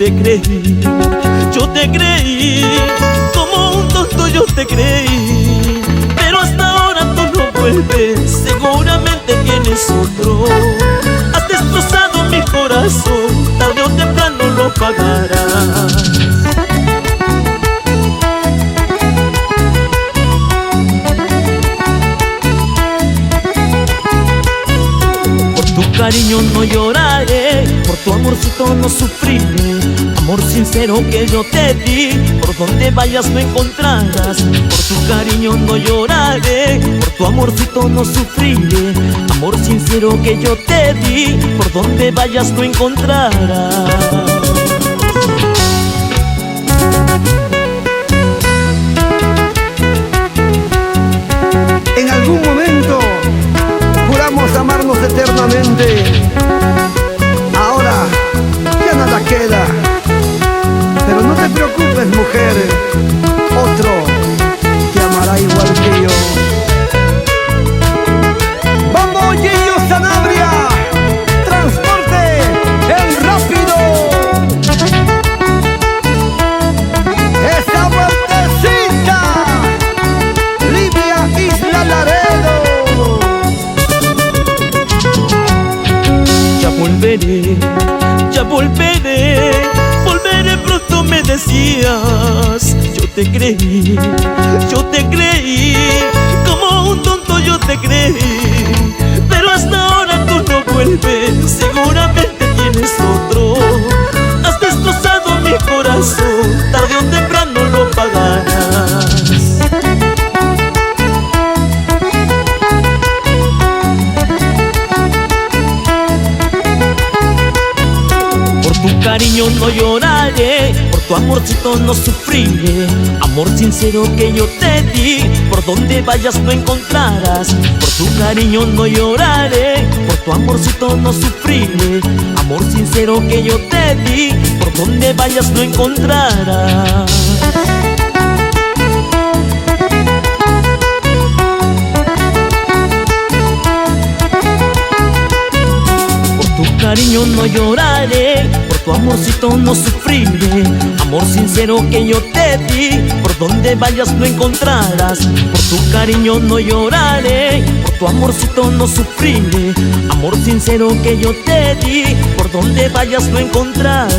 te creí, yo te creí, como un tonto yo te creí. Pero hasta ahora tú no vuelves, seguramente tienes otro. Has destrozado mi corazón, tarde o temprano lo pagarás. Por tu cariño no lloraré, por tu amorcito no sufriré. Amor sincero que yo te di, por donde vayas no encontrarás. Por tu cariño no lloraré, por tu amorcito no sufriré. Amor sincero que yo te di, por donde vayas no encontrarás. En algún momento juramos amarnos eternamente. Ahora ya nada queda. Pero no te preocupes, mujer, otro te amará igual que yo. ¡Vamos, Gillo Sanabria! ¡Transporte el rápido! ¡Esa vueltecita! ¡Livia Isla Laredo! Ya volveré, ya volveré, volveré pronto me decías. Yo te creí, como un tonto yo te creí. Pero hasta ahora tú no vuelves, seguramente tienes otro. Has destrozado mi corazón, tarde o temprano lo pagarás. Por tu cariño no lloraré, por tu amorcito no sufriré. Amor sincero que yo te di, por donde vayas no encontrarás. Por tu cariño no lloraré, por tu amorcito no sufriré. Amor sincero que yo te di, por donde vayas no encontrarás. Por tu cariño no lloraré, por tu amorcito no sufriré. Amor sincero que yo te di, por donde vayas no encontrarás. Por tu cariño no lloraré, por tu amorcito no sufriré. Amor sincero que yo te di, por donde vayas no encontrarás.